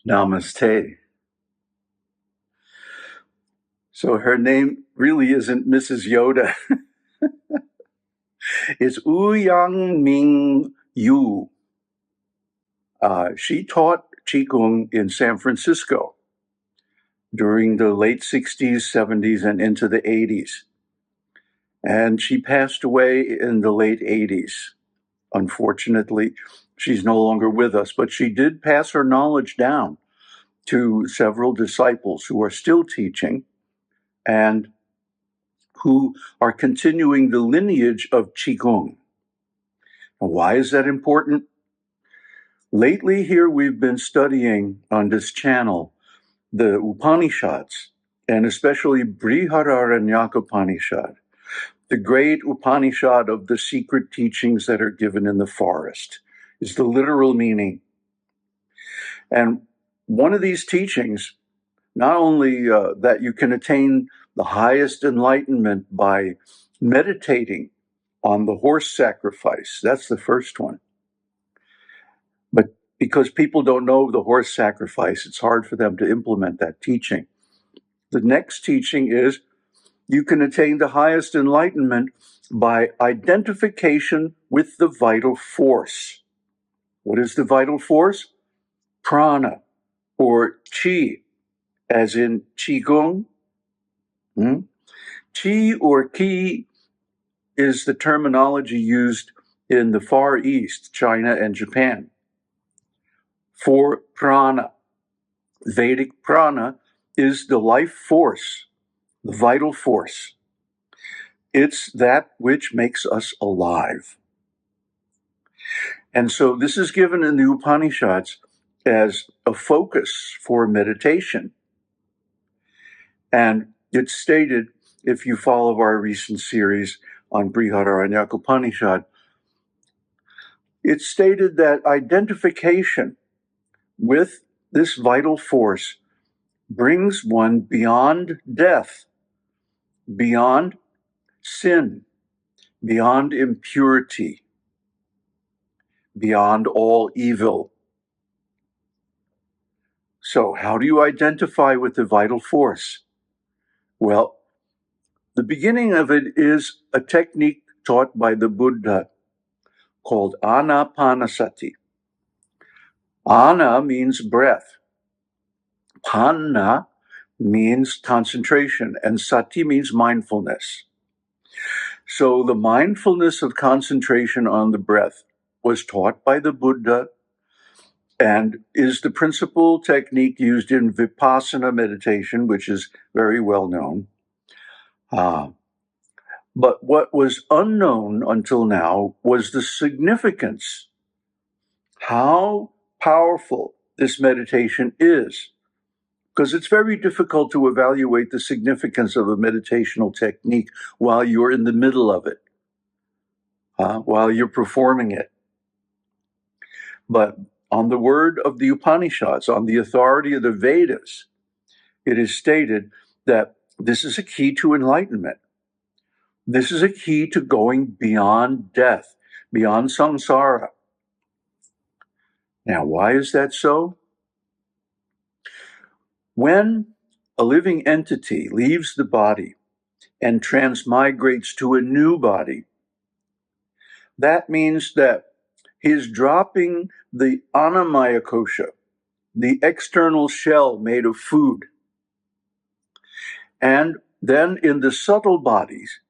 Namaste. So her name really isn't Mrs. Yoda. It's Ouyang-Ming-Yu. She taught Qigong in San Francisco during the late 60s, 70s, and into the 80s. And she passed away in the late 80s. Unfortunately, she's no longer with us, but she did pass her knowledge down to several disciples who are still teaching and who are continuing the lineage of Qigong. Now, why is that important? Lately here we've been studying on this channel the Upaniṣads, and especially Bṛhadāraṇyakopaniṣad, the great Upanishad of the secret teachings that are given in the forest, is the literal meaning. And one of these teachings, not only that you can attain the highest enlightenment by meditating on the horse sacrifice, that's the first one. But because people don't know the horse sacrifice, it's hard for them to implement that teaching. The next teaching is you can attain the highest enlightenment by identification with the vital force. What is the vital force? Prana, or Qi, as in Qigong. Qi or Qi is the terminology used in the Far East, China and Japan, for prana. Vedic prana is the life force, the vital force. It's that which makes us alive. And so this is given in the Upanishads as a focus for meditation. And it's stated, if you follow our recent series on Bṛhadāraṇyakopaniṣad, it's stated that identification with this vital force brings one beyond death, beyond sin, beyond impurity, beyond all evil. So how do you identify with the vital force? Well, the beginning of it is a technique taught by the Buddha called Anapanasati. Ana means breath. Panna means concentration, and sati means mindfulness. So the mindfulness of concentration on the breath was taught by the Buddha and is the principal technique used in Vipassana meditation, which is very well known. But what was unknown until now was the significance, how powerful this meditation is. Because it's very difficult to evaluate the significance of a meditational technique while you're in the middle of it, while you're performing it. But on the word of the Upanishads, on the authority of the Vedas, it is stated that this is a key to enlightenment. This is a key to going beyond death, beyond samsara. Now, why is that so? When a living entity leaves the body and transmigrates to a new body, that means that he's dropping the annamaya kosha, the external shell made of food. And then in the subtle bodies,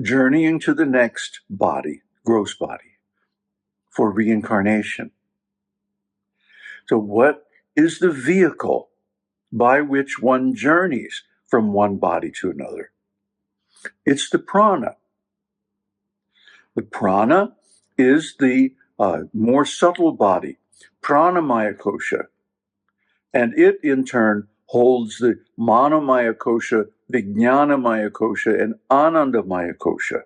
journeying to the next body, gross body, for reincarnation. So what is the vehicle by which one journeys from one body to another? It's the prana. The prana is the more subtle body, pranamaya kosha, and it in turn holds the manomaya kosha, vijnanamaya kosha, and anandamaya kosha,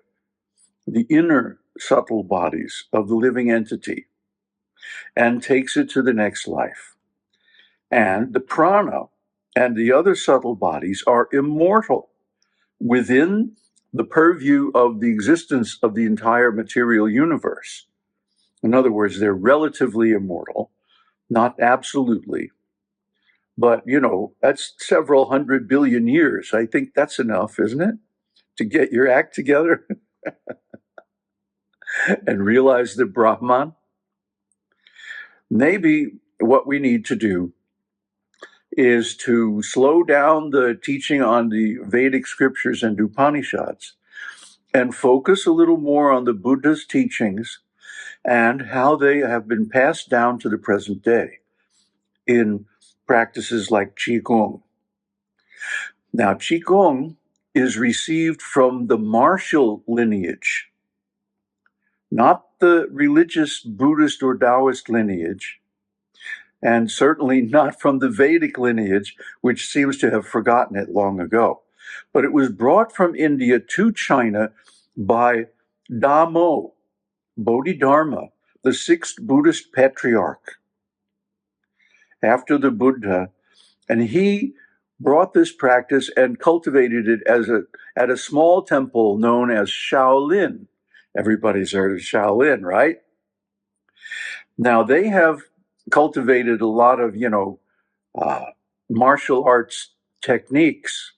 the inner subtle bodies of the living entity, and takes it to the next life. And the prana and the other subtle bodies are immortal within the purview of the existence of the entire material universe. In other words, they're relatively immortal, not absolutely. But, that's several 100 billion years. I think that's enough, isn't it? To get your act together and realize the Brahman. Maybe what we need to do is to slow down the teaching on the Vedic scriptures and Upanishads and focus a little more on the Buddha's teachings and how they have been passed down to the present day in practices like Qigong. Now, Qigong is received from the martial lineage, not the religious Buddhist or Taoist lineage, and certainly not from the Vedic lineage, which seems to have forgotten it long ago. But it was brought from India to China by Dhammo, Bodhidharma, the sixth Buddhist patriarch after the Buddha, and he brought this practice and cultivated it at a small temple known as Shaolin. Everybody's heard of Shaolin, right? Now, they have cultivated a lot of, martial arts techniques,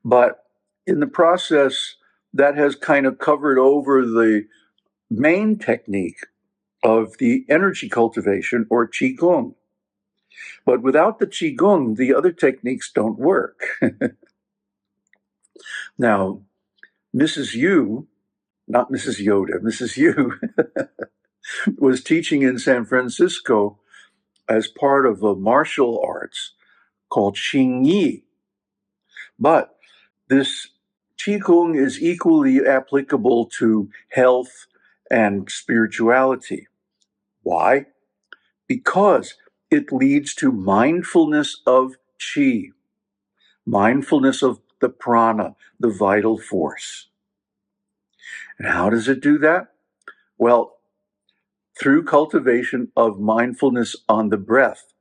but in the process, that has kind of covered over the main technique of the energy cultivation, or Qigong. But without the Qigong, the other techniques don't work. Now, Mrs. Yu, not Mrs. Yoda, Mrs. Yu, was teaching in San Francisco as part of a martial arts called Xingyi. But this Qigong is equally applicable to health and spirituality. Why? Because it leads to mindfulness of Qi, mindfulness of the prana, the vital force. And how does it do that? Well, through cultivation of mindfulness on the breath.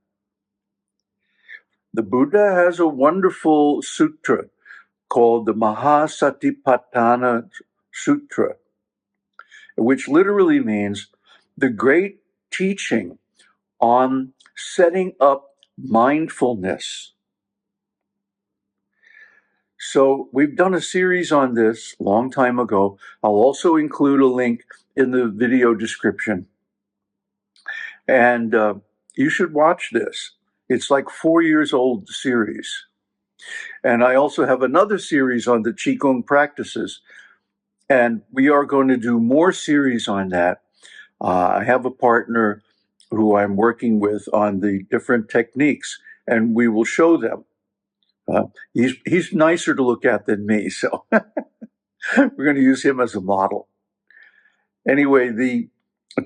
The Buddha has a wonderful sutra called the Mahasatipatthana Sutra, which literally means the great teaching on setting up mindfulness. So we've done a series on this a long time ago. I'll also include a link in the video description. And you should watch this. It's like 4 years old series. And I also have another series on the Qigong practices. And we are going to do more series on that. I have a partner who I'm working with on the different techniques, and we will show them. He's nicer to look at than me, so we're going to use him as a model. Anyway, the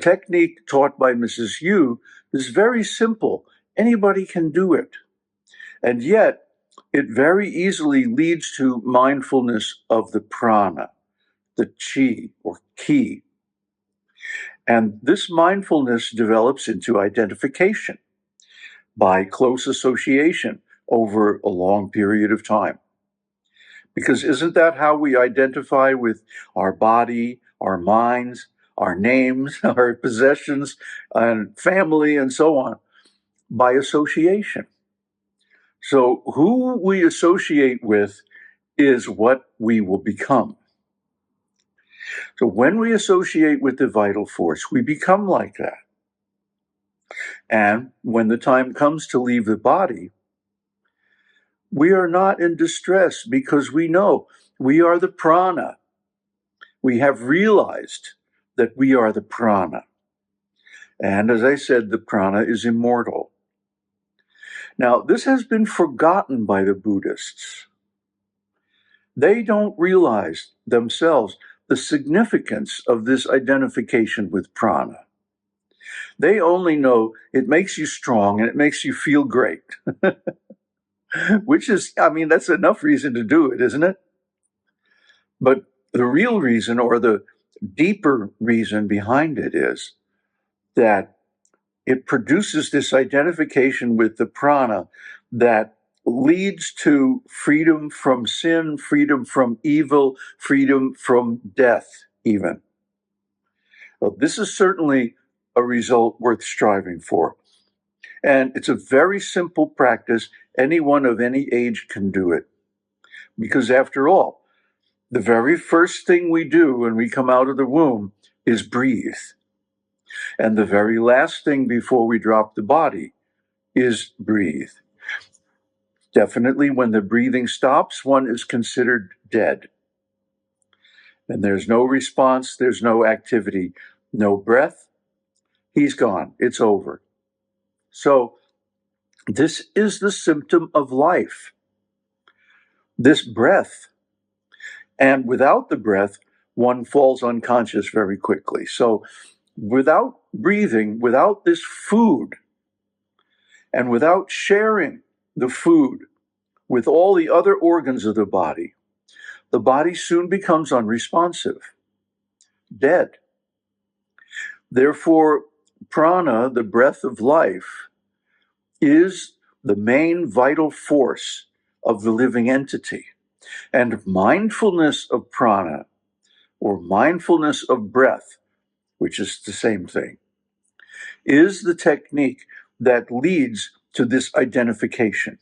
technique taught by Mrs. Yu is very simple. Anybody can do it. And yet, it very easily leads to mindfulness of the prana, the qi or ki. And this mindfulness develops into identification by close association over a long period of time. Because isn't that how we identify with our body, our minds, our names, our possessions, and family, and so on? By association. So who we associate with is what we will become. So when we associate with the vital force, we become like that. And when the time comes to leave the body, we are not in distress because we know we are the prana. We have realized that we are the prana. And as I said, the prana is immortal. Now, this has been forgotten by the Buddhists. They don't realize themselves the significance of this identification with prana. They only know it makes you strong and it makes you feel great. Which is, that's enough reason to do it, isn't it? But the real reason, or the deeper reason behind it, is that it produces this identification with the prana that leads to freedom from sin, freedom from evil, freedom from death, even. Well, this is certainly a result worth striving for. And it's a very simple practice. Anyone of any age can do it. Because after all, the very first thing we do when we come out of the womb is breathe. And the very last thing before we drop the body is breathe. Definitely, when the breathing stops, one is considered dead. And there's no response, there's no activity, no breath. He's gone. It's over. So, this is the symptom of life. This breath. And without the breath, one falls unconscious very quickly. So, without breathing, without this food, and without sharing the food with all the other organs of the body soon becomes unresponsive, dead. Therefore, prana, the breath of life, is the main vital force of the living entity. And mindfulness of prana, or mindfulness of breath, which is the same thing, is the technique that leads to this identification.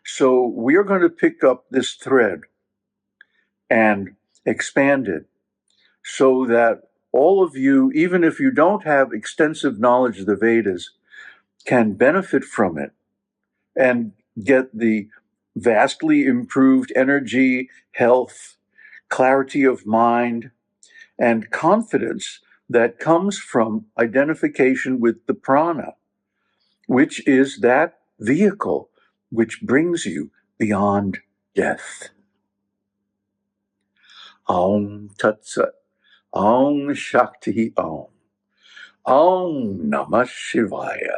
So we are going to pick up this thread and expand it so that all of you, even if you don't have extensive knowledge of the Vedas, can benefit from it and get the vastly improved energy, health, clarity of mind, and confidence that comes from identification with the prana, which is that vehicle which brings you beyond death. Aum Tat Sat. Aum Shakti Aum. Aum Namah Shivaya.